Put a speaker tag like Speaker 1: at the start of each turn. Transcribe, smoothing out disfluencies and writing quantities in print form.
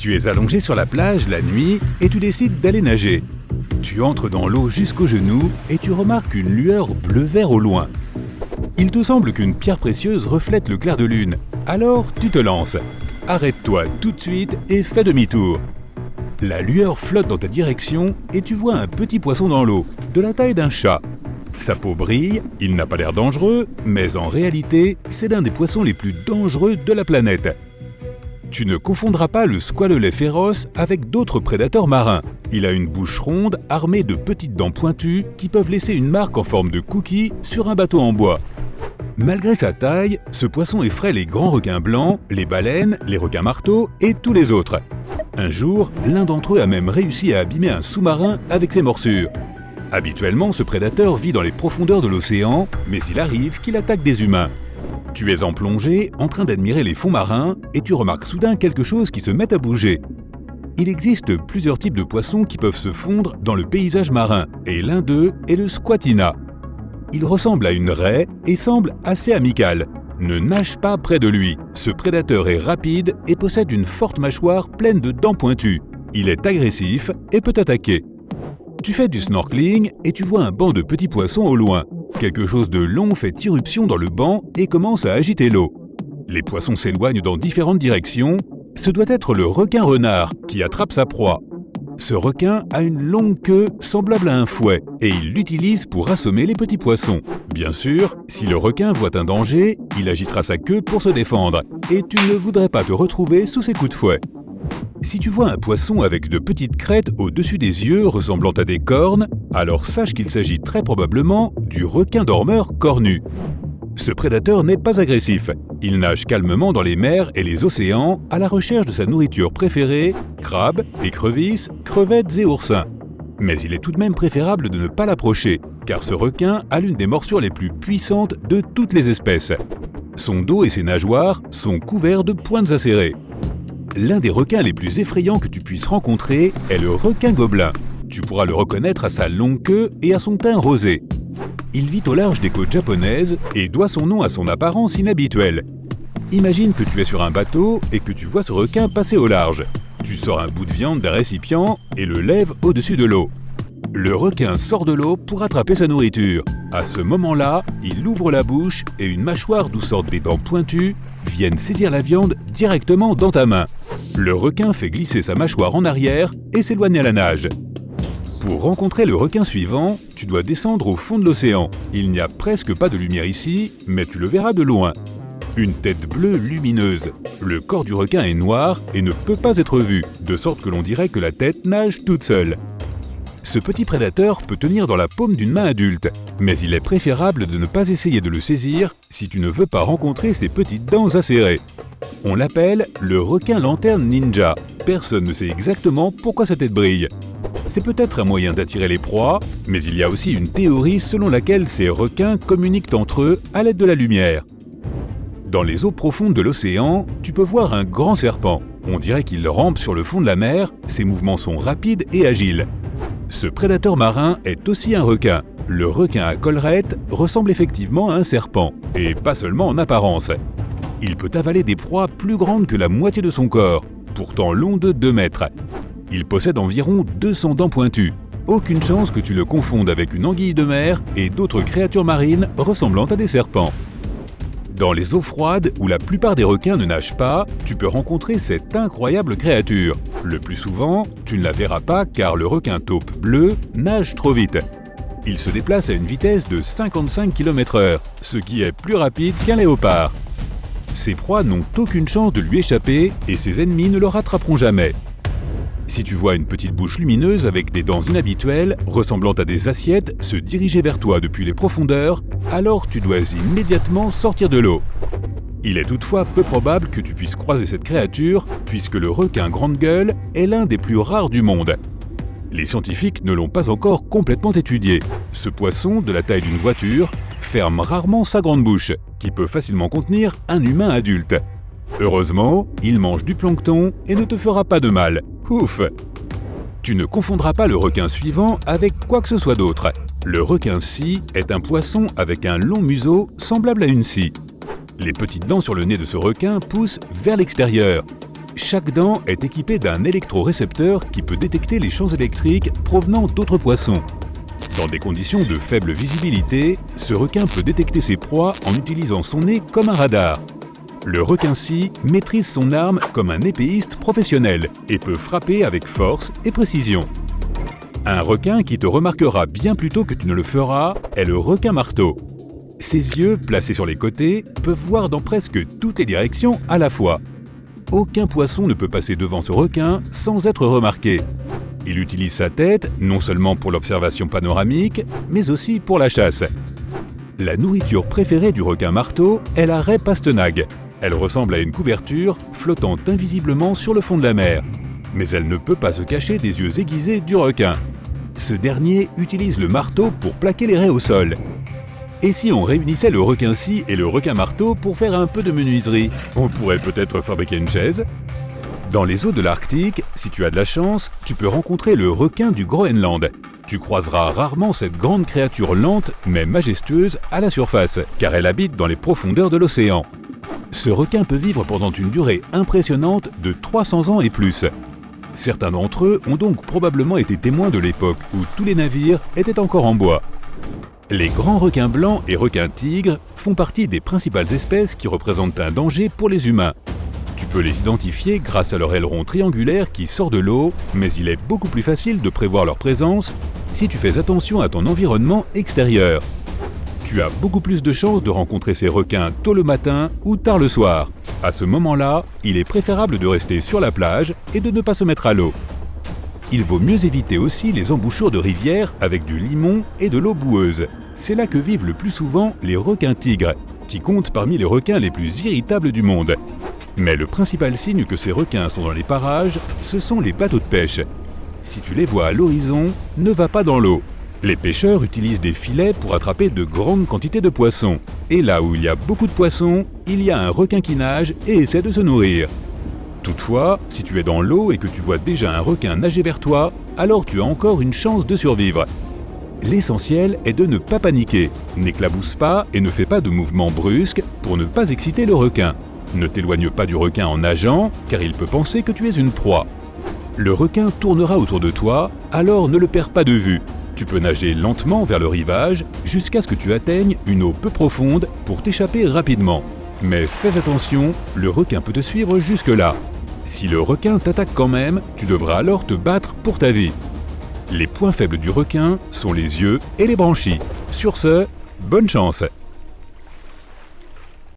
Speaker 1: Tu es allongé sur la plage la nuit et tu décides d'aller nager. Tu entres dans l'eau jusqu'aux genoux et tu remarques une lueur bleu-vert au loin. Il te semble qu'une pierre précieuse reflète le clair de lune. Alors tu te lances. Arrête-toi tout de suite et fais demi-tour. La lueur flotte dans ta direction et tu vois un petit poisson dans l'eau, de la taille d'un chat. Sa peau brille, il n'a pas l'air dangereux, mais en réalité, c'est l'un des poissons les plus dangereux de la planète. Tu ne confondras pas le squalelet féroce avec d'autres prédateurs marins. Il a une bouche ronde armée de petites dents pointues qui peuvent laisser une marque en forme de cookie sur un bateau en bois. Malgré sa taille, ce poisson effraie les grands requins blancs, les baleines, les requins marteaux et tous les autres. Un jour, l'un d'entre eux a même réussi à abîmer un sous-marin avec ses morsures. Habituellement, ce prédateur vit dans les profondeurs de l'océan, mais il arrive qu'il attaque des humains. Tu es en plongée, en train d'admirer les fonds marins, et tu remarques soudain quelque chose qui se met à bouger. Il existe plusieurs types de poissons qui peuvent se fondre dans le paysage marin, et l'un d'eux est le squatina. Il ressemble à une raie et semble assez amical. Ne nage pas près de lui. Ce prédateur est rapide et possède une forte mâchoire pleine de dents pointues. Il est agressif et peut attaquer. Tu fais du snorkeling et tu vois un banc de petits poissons au loin. Quelque chose de long fait irruption dans le banc et commence à agiter l'eau. Les poissons s'éloignent dans différentes directions. Ce doit être le requin-renard qui attrape sa proie. Ce requin a une longue queue semblable à un fouet et il l'utilise pour assommer les petits poissons. Bien sûr, si le requin voit un danger, il agitera sa queue pour se défendre et tu ne voudrais pas te retrouver sous ses coups de fouet. Si tu vois un poisson avec de petites crêtes au-dessus des yeux ressemblant à des cornes, alors sache qu'il s'agit très probablement du requin dormeur cornu. Ce prédateur n'est pas agressif. Il nage calmement dans les mers et les océans à la recherche de sa nourriture préférée, crabes, écrevisses, crevettes et oursins. Mais il est tout de même préférable de ne pas l'approcher, car ce requin a l'une des morsures les plus puissantes de toutes les espèces. Son dos et ses nageoires sont couverts de pointes acérées. L'un des requins les plus effrayants que tu puisses rencontrer est le requin gobelin. Tu pourras le reconnaître à sa longue queue et à son teint rosé. Il vit au large des côtes japonaises et doit son nom à son apparence inhabituelle. Imagine que tu es sur un bateau et que tu vois ce requin passer au large. Tu sors un bout de viande d'un récipient et le lèves au-dessus de l'eau. Le requin sort de l'eau pour attraper sa nourriture. À ce moment-là, il ouvre la bouche et une mâchoire d'où sortent des dents pointues viennent saisir la viande directement dans ta main. Le requin fait glisser sa mâchoire en arrière et s'éloigne à la nage. Pour rencontrer le requin suivant, tu dois descendre au fond de l'océan. Il n'y a presque pas de lumière ici, mais tu le verras de loin. Une tête bleue lumineuse. Le corps du requin est noir et ne peut pas être vu, de sorte que l'on dirait que la tête nage toute seule. Ce petit prédateur peut tenir dans la paume d'une main adulte, mais il est préférable de ne pas essayer de le saisir si tu ne veux pas rencontrer ses petites dents acérées. On l'appelle le requin lanterne ninja. Personne ne sait exactement pourquoi sa tête brille. C'est peut-être un moyen d'attirer les proies, mais il y a aussi une théorie selon laquelle ces requins communiquent entre eux à l'aide de la lumière. Dans les eaux profondes de l'océan, tu peux voir un grand serpent. On dirait qu'il rampe sur le fond de la mer, ses mouvements sont rapides et agiles. Ce prédateur marin est aussi un requin. Le requin à collerette ressemble effectivement à un serpent, et pas seulement en apparence. Il peut avaler des proies plus grandes que la moitié de son corps, pourtant long de 2 mètres. Il possède environ 200 dents pointues. Aucune chance que tu le confondes avec une anguille de mer et d'autres créatures marines ressemblant à des serpents. Dans les eaux froides, où la plupart des requins ne nagent pas, tu peux rencontrer cette incroyable créature. Le plus souvent, tu ne la verras pas car le requin taupe bleu nage trop vite. Il se déplace à une vitesse de 55 km/h, ce qui est plus rapide qu'un léopard. Ses proies n'ont aucune chance de lui échapper et ses ennemis ne le rattraperont jamais. Si tu vois une petite bouche lumineuse avec des dents inhabituelles, ressemblant à des assiettes, se diriger vers toi depuis les profondeurs, alors tu dois immédiatement sortir de l'eau. Il est toutefois peu probable que tu puisses croiser cette créature, puisque le requin grande gueule est l'un des plus rares du monde. Les scientifiques ne l'ont pas encore complètement étudié. Ce poisson, de la taille d'une voiture, ferme rarement sa grande bouche, qui peut facilement contenir un humain adulte. Heureusement, il mange du plancton et ne te fera pas de mal. Ouf! Tu ne confondras pas le requin suivant avec quoi que ce soit d'autre. Le requin-scie est un poisson avec un long museau semblable à une scie. Les petites dents sur le nez de ce requin poussent vers l'extérieur. Chaque dent est équipée d'un électrorécepteur qui peut détecter les champs électriques provenant d'autres poissons. Dans des conditions de faible visibilité, ce requin peut détecter ses proies en utilisant son nez comme un radar. Le requin-scie maîtrise son arme comme un épéiste professionnel et peut frapper avec force et précision. Un requin qui te remarquera bien plus tôt que tu ne le feras est le requin-marteau. Ses yeux, placés sur les côtés, peuvent voir dans presque toutes les directions à la fois. Aucun poisson ne peut passer devant ce requin sans être remarqué. Il utilise sa tête non seulement pour l'observation panoramique, mais aussi pour la chasse. La nourriture préférée du requin-marteau est la raie pastenague. Elle ressemble à une couverture flottant invisiblement sur le fond de la mer. Mais elle ne peut pas se cacher des yeux aiguisés du requin. Ce dernier utilise le marteau pour plaquer les raies au sol. Et si on réunissait le requin-scie et le requin-marteau pour faire un peu de menuiserie? On pourrait peut-être fabriquer une chaise? Dans les eaux de l'Arctique, si tu as de la chance, tu peux rencontrer le requin du Groenland. Tu croiseras rarement cette grande créature lente mais majestueuse à la surface, car elle habite dans les profondeurs de l'océan. Ce requin peut vivre pendant une durée impressionnante de 300 ans et plus. Certains d'entre eux ont donc probablement été témoins de l'époque où tous les navires étaient encore en bois. Les grands requins blancs et requins-tigres font partie des principales espèces qui représentent un danger pour les humains. Tu peux les identifier grâce à leur aileron triangulaire qui sort de l'eau, mais il est beaucoup plus facile de prévoir leur présence si tu fais attention à ton environnement extérieur. Tu as beaucoup plus de chances de rencontrer ces requins tôt le matin ou tard le soir. À ce moment-là, il est préférable de rester sur la plage et de ne pas se mettre à l'eau. Il vaut mieux éviter aussi les embouchures de rivières avec du limon et de l'eau boueuse. C'est là que vivent le plus souvent les requins-tigres, qui comptent parmi les requins les plus irritables du monde. Mais le principal signe que ces requins sont dans les parages, ce sont les bateaux de pêche. Si tu les vois à l'horizon, ne va pas dans l'eau. Les pêcheurs utilisent des filets pour attraper de grandes quantités de poissons. Et là où il y a beaucoup de poissons, il y a un requin qui nage et essaie de se nourrir. Toutefois, si tu es dans l'eau et que tu vois déjà un requin nager vers toi, alors tu as encore une chance de survivre. L'essentiel est de ne pas paniquer. N'éclabousse pas et ne fais pas de mouvements brusques pour ne pas exciter le requin. Ne t'éloigne pas du requin en nageant, car il peut penser que tu es une proie. Le requin tournera autour de toi, alors ne le perds pas de vue. Tu peux nager lentement vers le rivage jusqu'à ce que tu atteignes une eau peu profonde pour t'échapper rapidement. Mais fais attention, le requin peut te suivre jusque-là. Si le requin t'attaque quand même, tu devras alors te battre pour ta vie. Les points faibles du requin sont les yeux et les branchies. Sur ce, bonne chance!